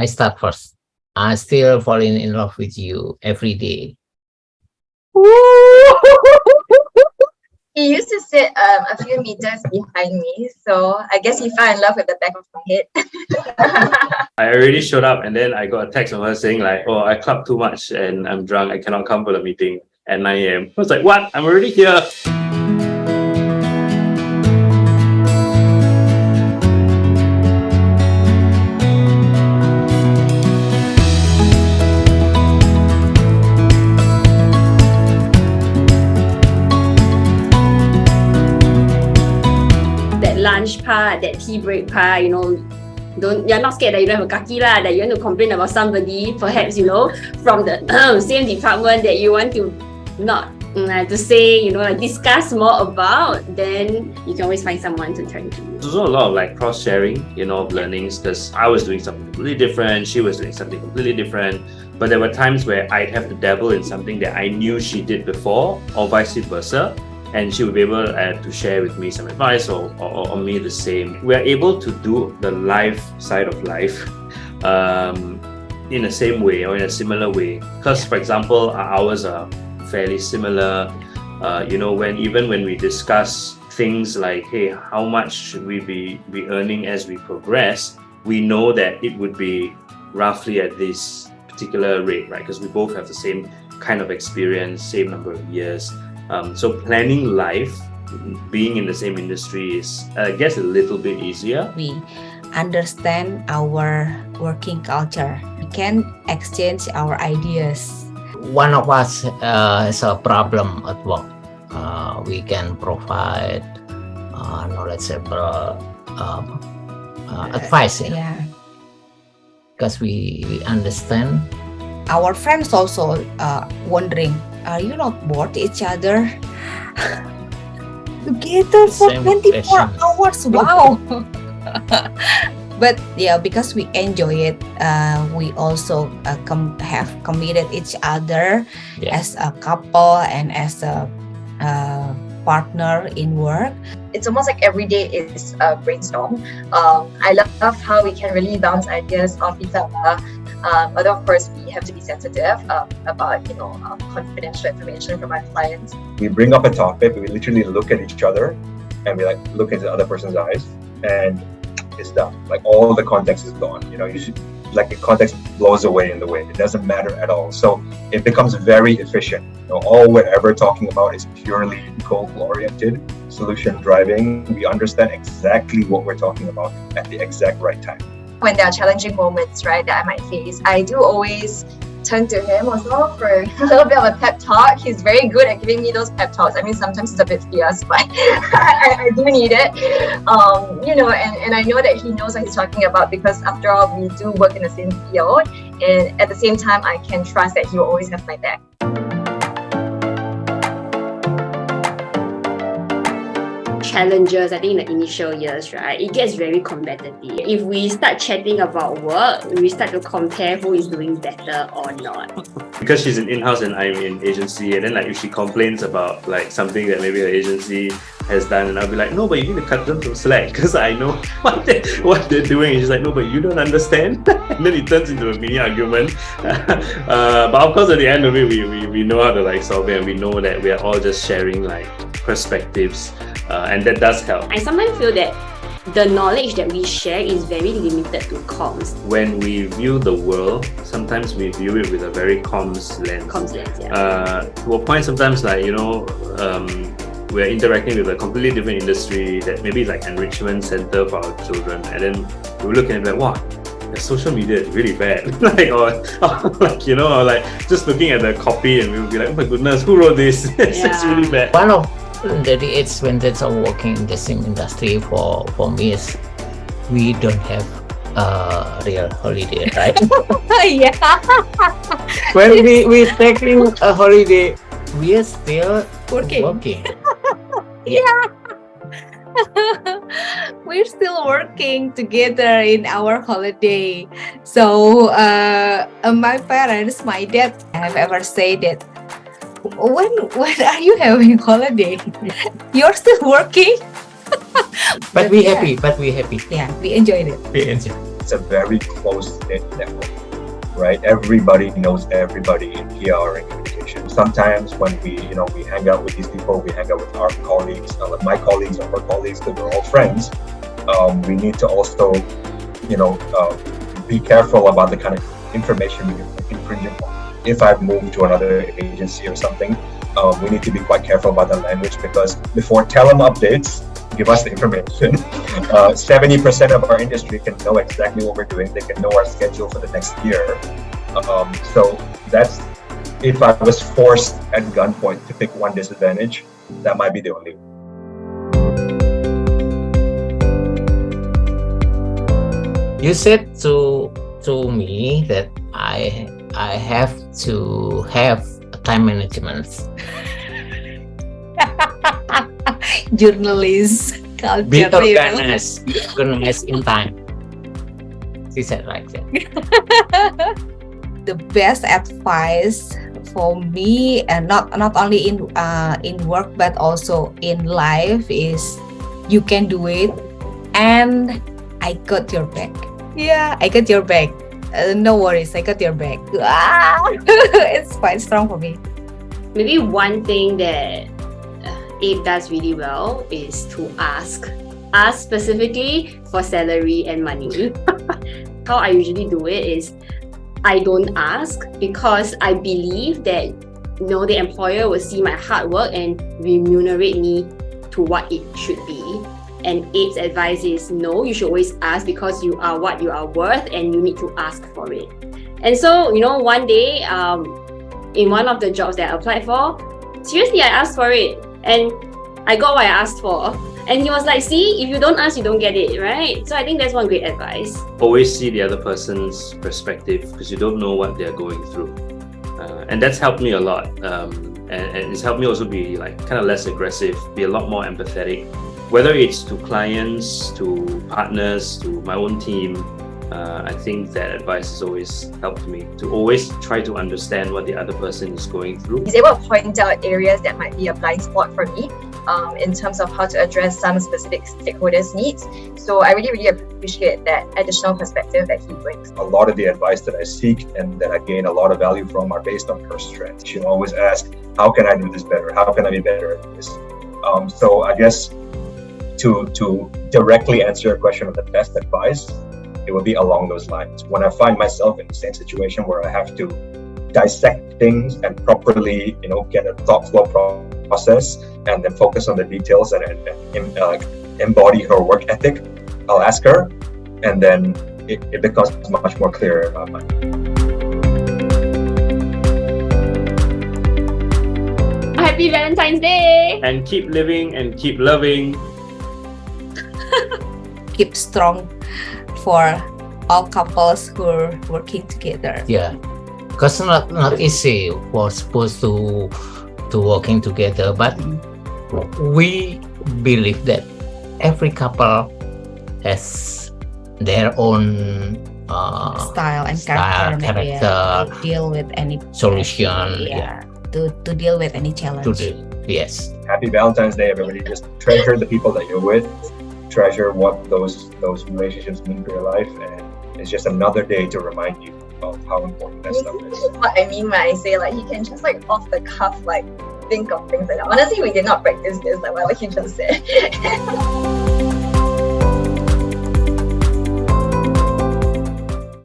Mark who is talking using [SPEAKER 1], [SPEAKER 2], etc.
[SPEAKER 1] I start first. I still falling in love with you every day.
[SPEAKER 2] He used to sit a few meters behind me, so I guess he fell in love with the back of my head.
[SPEAKER 3] I already showed up and then I got a text from her saying like, oh, I clubbed too much and I'm drunk. I cannot come for the meeting at 9 a.m. I was like, what? I'm already here.
[SPEAKER 4] That lunch part, that tea break part, you're not scared that you don't have a kaki lah, that you want to complain about somebody, perhaps, from the same department that you want to not to say, like discuss more about, then you can always find someone to turn to.
[SPEAKER 3] There's also a lot of like cross-sharing, of learnings, because I was doing something completely different, she was doing something completely different. But there were times where I'd have to dabble in something that I knew she did before, or vice versa. And she would be able to share with me some advice or me the same. We're able to do the life side of life in the same way or in a similar way. Because, for example, our hours are fairly similar. When we discuss things like, hey, how much should we be earning as we progress, we know that it would be roughly at this particular rate, right? Because we both have the same kind of experience, same number of years. So planning life, being in the same industry is, I guess, a little bit easier.
[SPEAKER 5] We understand our working culture. We can exchange our ideas.
[SPEAKER 1] One of us has a problem at work. We can provide knowledgeable advice.
[SPEAKER 5] Yeah.
[SPEAKER 1] Because we understand.
[SPEAKER 5] Our friends also wondering, are you not bored each other? Together for
[SPEAKER 1] Same
[SPEAKER 5] 24
[SPEAKER 1] passion.
[SPEAKER 5] hours, wow. But yeah, because we enjoy it, we also have committed each other as a couple and as a partner in work.
[SPEAKER 2] It's almost like every day is a brainstorm. I love how we can really bounce ideas off each other. Although of course we have to be sensitive about confidential information from our clients.
[SPEAKER 6] We bring up a topic, we literally look at each other and we look into the other person's eyes and it's done. Like all the context is gone. You should the context blows away in the way. It doesn't matter at all. So it becomes very efficient. All we're ever talking about is purely goal-oriented, solution driving. We understand exactly what we're talking about at the exact right time.
[SPEAKER 2] When there are challenging moments, right, that I might face, I do always turn to him also for a little bit of a pep talk. He's very good at giving me those pep talks. I mean, sometimes it's a bit fierce, but I do need it. And I know that he knows what he's talking about because after all, we do work in the same field. And at the same time, I can trust that he will always have my back.
[SPEAKER 4] Challenges, I think in the initial years, right, it gets very competitive. If we start chatting about work, we start to compare who is doing better or not.
[SPEAKER 3] Because she's in-house and I'm in agency, and then if she complains about something that maybe her agency has done, and I'll be like, no, but you need to cut them some slack because I know what they're doing. And she's like, no, but you don't understand. And then it turns into a mini argument. But of course, at the end of it, we know how to solve it, and we know that we are all just sharing perspectives, and that does help.
[SPEAKER 4] I sometimes feel that the knowledge that we share is very limited to comms.
[SPEAKER 3] When we view the world, sometimes we view it with a very comms lens. To a point, sometimes we're interacting with a completely different industry that maybe is enrichment center for our children, and then we look at it wow, the social media is really bad. Just looking at the copy and we'll be like, oh my goodness, who wrote this? It's just really bad.
[SPEAKER 1] One of the advantages of working in the same industry for me is we don't have a real holiday, right?
[SPEAKER 5] Yeah.
[SPEAKER 1] When we taking a holiday, we are still
[SPEAKER 5] Working. Yeah. We're still working together in our holiday. So my parents, my dad have ever said that when are you having holiday? You're still working.
[SPEAKER 1] But we happy.
[SPEAKER 5] Yeah, we enjoyed it.
[SPEAKER 1] We enjoy.
[SPEAKER 6] it's a very close-knit network, right? Everybody knows everybody in PR and communication. Sometimes when we hang out with these people, we hang out with our colleagues, like my colleagues or her colleagues, because we're all friends. We need to also, be careful about the kind of information we infringe upon. If I've moved to another agency or something, we need to be quite careful about the language, because before Telum updates, give us the information. 70% of our industry can know exactly what we're doing. They can know our schedule for the next year. So that's, if I was forced at gunpoint to pick one disadvantage, that might be the only one.
[SPEAKER 1] You said to me that I have to have time management.
[SPEAKER 5] Journalist culture.
[SPEAKER 1] Be organized in time. She said like that.
[SPEAKER 5] The best advice for me, and not only in work but also in life, is you can do it, and I got your back. Yeah, I got your back. No worries, I got your back. It's quite strong for me.
[SPEAKER 4] Maybe one thing that Abe does really well is to ask specifically for salary and money. How I usually do it is I don't ask, because I believe that the employer will see my hard work and remunerate me to what it should be. And Abe's advice is no, you should always ask, because you are what you are worth and you need to ask for it. And so, one day, in one of the jobs that I applied for, seriously, I asked for it and I got what I asked for. And he was like, see, if you don't ask, you don't get it, right? So I think that's one great advice.
[SPEAKER 3] Always see the other person's perspective, because you don't know what they're going through. And that's helped me a lot. And it's helped me also be kind of less aggressive, be a lot more empathetic. Whether it's to clients, to partners, to my own team, I think that advice has always helped me to always try to understand what the other person is going through.
[SPEAKER 2] He's able to point out areas that might be a blind spot for me in terms of how to address some specific stakeholders' needs. So I really, really appreciate that additional perspective that he brings.
[SPEAKER 6] A lot of the advice that I seek and that I gain a lot of value from are based on her strengths. She'll always ask, how can I do this better? How can I be better at this? So I guess to directly answer your question of the best advice, it would be along those lines. When I find myself in the same situation where I have to dissect things and properly, get a thought flow process and then focus on the details and embody her work ethic, I'll ask her, and then it becomes much more clear in my mind.
[SPEAKER 4] Happy Valentine's Day!
[SPEAKER 3] And keep living and keep loving.
[SPEAKER 5] Keep strong for all couples who are working together.
[SPEAKER 1] Yeah, because not easy for supposed to working together, but we believe that every couple has their own
[SPEAKER 5] Style and character. Yeah, to deal with any
[SPEAKER 1] solution.
[SPEAKER 5] To deal with any challenge.
[SPEAKER 1] Yes.
[SPEAKER 6] Happy Valentine's Day, everybody. Just treasure the people that you're with. Treasure what those relationships mean for your life, and it's just another day to remind you of how important that stuff is.
[SPEAKER 2] This is what I mean when I say you can just off the cuff think of things like that. Honestly, we did not practice this, what he just said.